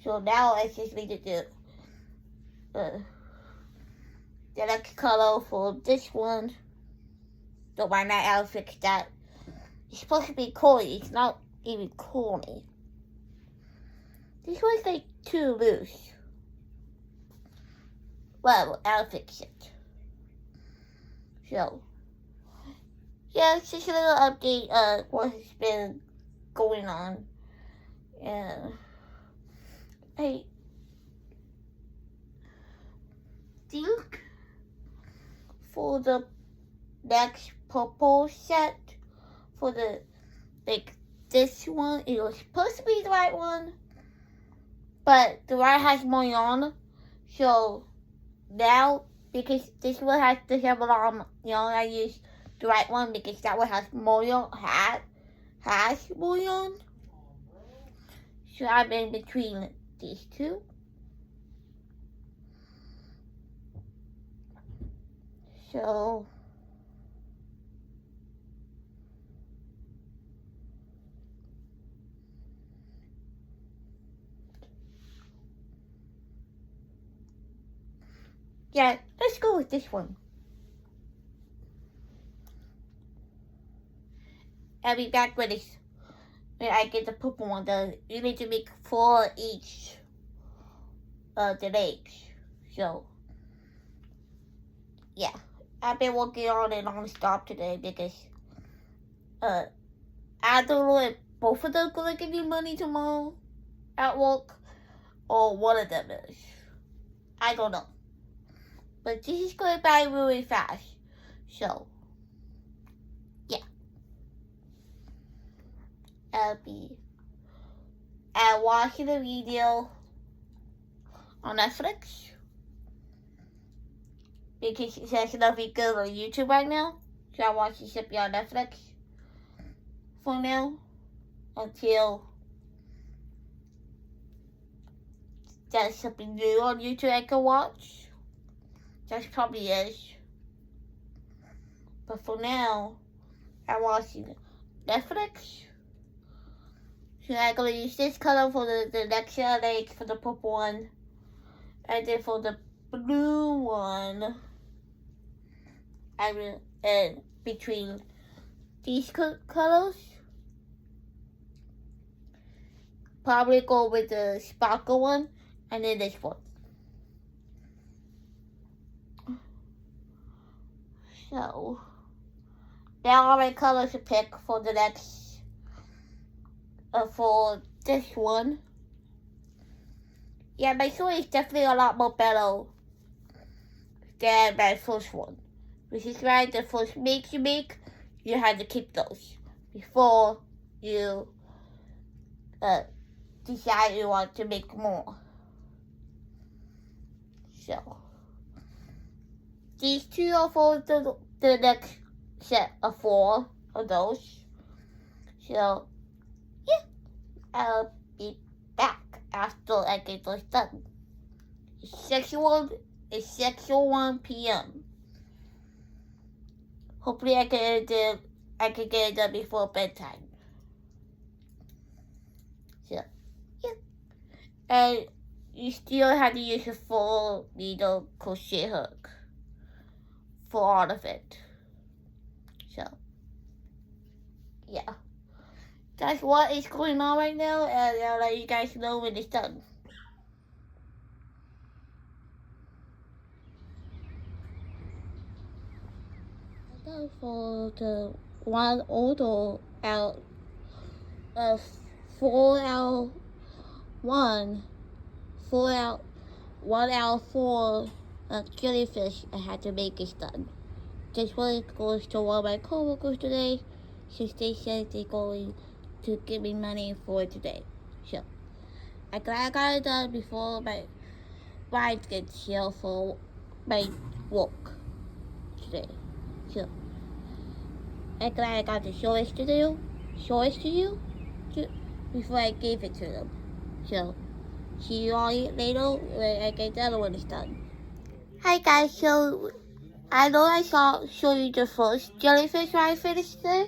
Speaker 1: So now I just need to do the next color for this one. So why not I'll fix that. It's supposed to be corny. It's not even corny. This one's like too loose. Well, I'll fix it. So, yeah, it's just a little update what has been going on. And I think for the next purple set, for the, like, this one, it was supposed to be the right one, but the right has more yarn, so now, because this one has to have a lot of yarn, I use the right one because that one has more yarn, has more yarn. So I'm in between these two. So yeah, let's go with this one. I'll be back with this. When I get the purple one, you need to make 4 each the legs. So yeah, I've been working on it non-stop today because I don't know if both of them are gonna give me money tomorrow at work or one of them is. I don't know. But this is going by really fast. So yeah. I'll watching the video on Netflix because it says nothing good on YouTube right now. So I watch it simply on Netflix for now until there's something new on YouTube I can watch. That probably is. But for now, I'm watching Netflix. So I'm gonna use this color for the next leg for the purple one. And then for the blue one, I will between these colors. Probably go with the sparkle one and then this one. So now all my colors to pick for the next for this one. Yeah, my story is definitely a lot more better than my first one. Which is why the first make you make, you had to keep those before you decide you want to make more. So these 2 are for the next set of 4 of those. So yeah, I'll be back after I get those done. It's 6:01 p.m. Hopefully I can get it done before bedtime. So yeah. And you still have to use a 4 needle crochet hook for all of it. So yeah. That's what is going on right now, and I'll let you guys know when it's done. For the one order out of 4 out 1 out 4 jellyfish I had to make it done. This one goes to one of my coworkers today, since they said they're going to give me money for it today. So I'm glad I got it done before my ride gets here for my walk today. So, I'm glad I got the shortest to you before I gave it to them. So, see you all later when I get the other one done. Hi guys, so I know I show you the first jellyfish I finished today.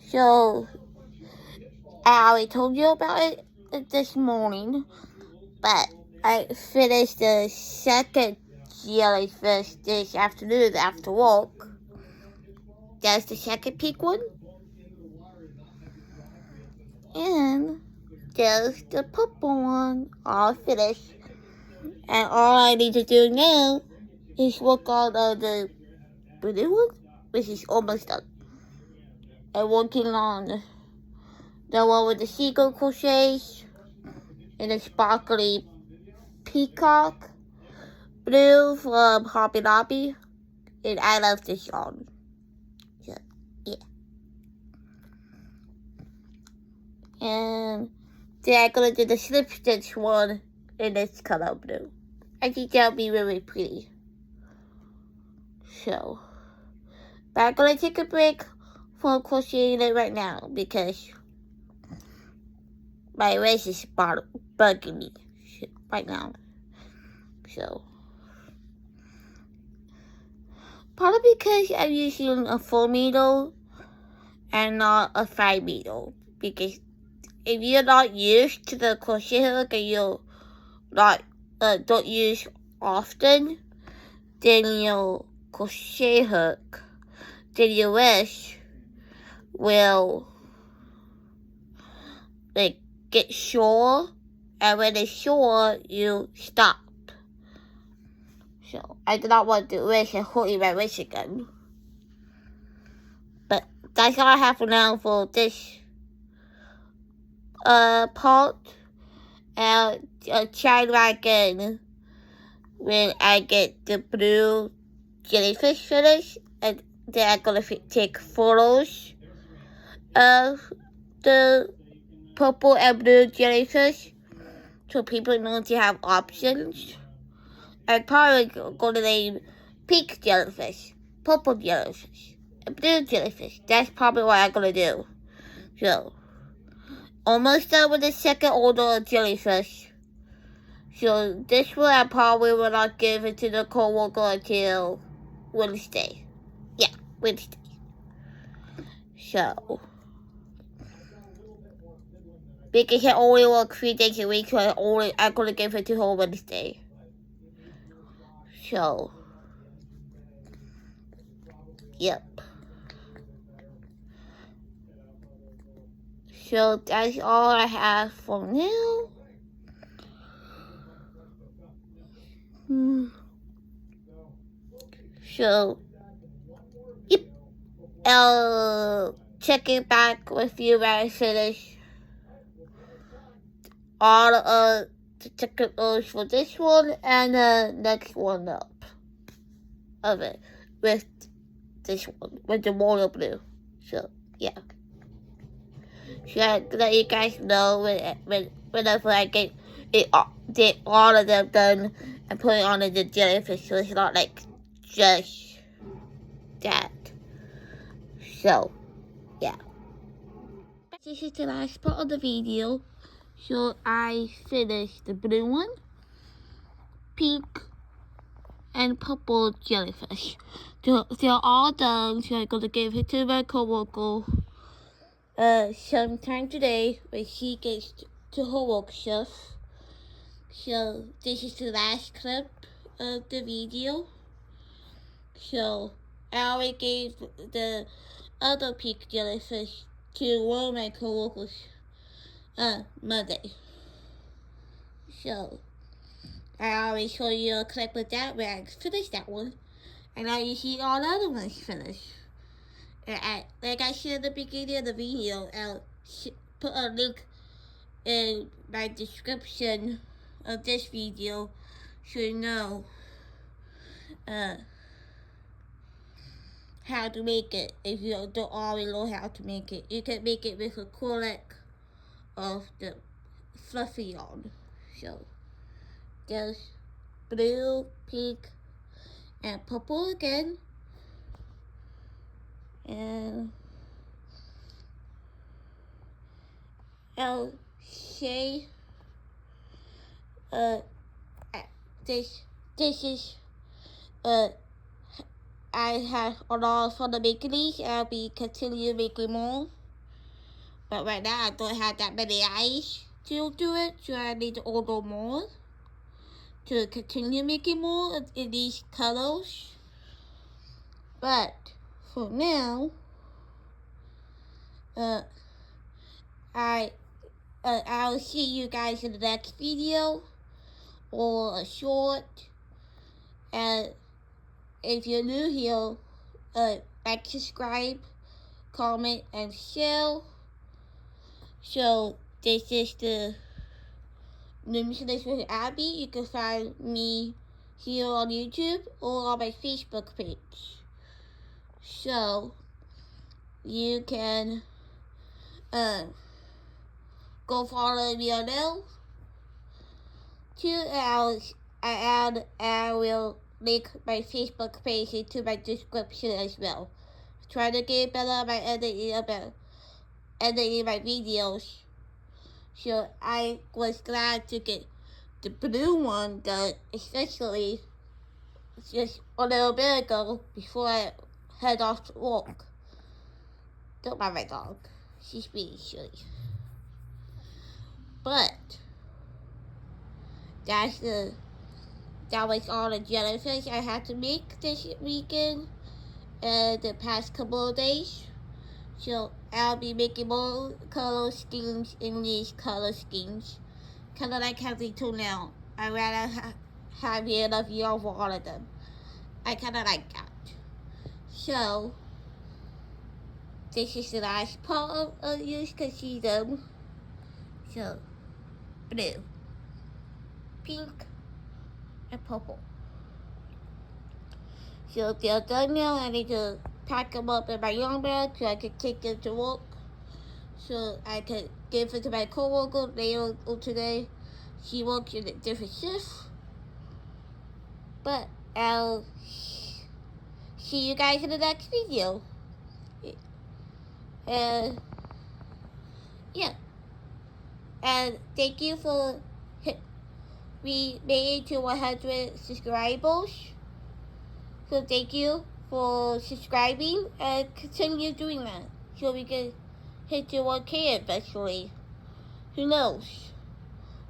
Speaker 1: So, I already told you about it this morning, but I finished the second jellyfish this afternoon after work. That's the second pink one. And there's the purple one, all finished. And all I need to do now is work on the blue one, which is almost done. I'm working on the one with the seagull crochets and the sparkly peacock blue from Hobby Lobby. And I love this yarn. So, yeah. And then I'm gonna do the slip stitch one in this color blue. I think that'll be really pretty. So, but I'm gonna take a break from crocheting it right now because my wrist is bugging me right now. So, probably because I'm using a 4 needle and not a 5 needle. Because if you're not used to the crochet hook and you're not don't use often, then your crochet hook, then your wrist will like get sore, and when it's sore, you stop. So I do not want the wrist and hurting my wrist again. But that's all I have for now for this part. And I'll try back again when I get the blue jellyfish finished, and then I'm gonna take photos of the purple and blue jellyfish so people know to have options. I'm probably gonna name pink jellyfish, purple jellyfish, and blue jellyfish. That's probably what I'm gonna do. So, almost done with the second order of jellyfish. So this one I probably will not give it to the co-worker until Wednesday. Yeah, Wednesday. So, because I only work 3 days a week, so I'm gonna give it to her Wednesday. So, yep. So that's all I have for now. So, yep. I'll check it back with you when I finish all the technicals for this one and the next one up of it with this one, with the royal blue. So, yeah. So I let you guys know whenever I get all of them done and put it on the jellyfish, so it's not like just that. So, yeah. This is the last part of the video. So I finished the blue one, pink, and purple jellyfish. So they're all done, so I'm gonna give it to my coworker sometime today when she gets to her work shift. So this is the last clip of the video. So I already gave the other pink jellyfish to one of my coworkers Monday. So I already showed you a clip of that when I finished that one. And now you see all the other ones finished. And like I said at the beginning of the video, I'll put a link in my description of this video so you know how to make it. If you don't already know how to make it, you can make it with acrylic of the fluffy on. So there's blue, pink, and purple again. And I'll say this is I have a lot for the making these. I'll be continue making more, but right now I don't have that many eyes to do it, so I need to order more to continue making more in these colors. But for now, I'll see you guys in the next video or a short. And if you're new here, like, subscribe, comment, and share. So this is the Numismatist with Abby. You can find me here on YouTube or on my Facebook page. So you can go follow me on there too, and I will link my Facebook page into my description as well. Try to get better at my editing my videos. So I was glad to get the blue one done, especially just a little bit ago before I head off to work. Don't mind my dog. She's being silly. But that was all the jellyfish I had to make this weekend and the past couple of days. So I'll be making more color schemes in these color schemes. Kind of like having two now. I'd rather have enough yarn for all of them. I kind of like that. So this is the last part of you can see them. So blue, pink, and purple. So they're done now. I need to pack them up in my yarn bag so I can take them to work. So I can give it to my coworker later today. She works in a different shift. But I'll see you guys in the next video. And yeah. And thank you for we made it to 100 subscribers. So thank you for subscribing and continue doing that so we can hit the 1K eventually. Who knows?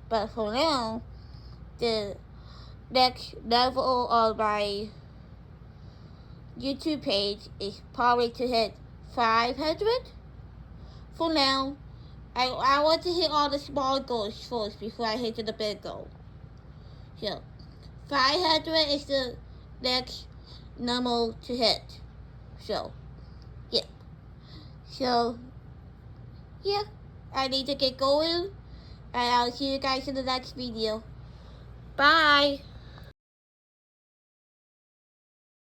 Speaker 1: But for now, the next level on my YouTube page is probably to hit 500. For now, I want to hit all the small goals first before I hit the big goal. So 500 is the next number to hit. So yeah. So yeah, I need to get going, and I'll see you guys in the next video. Bye.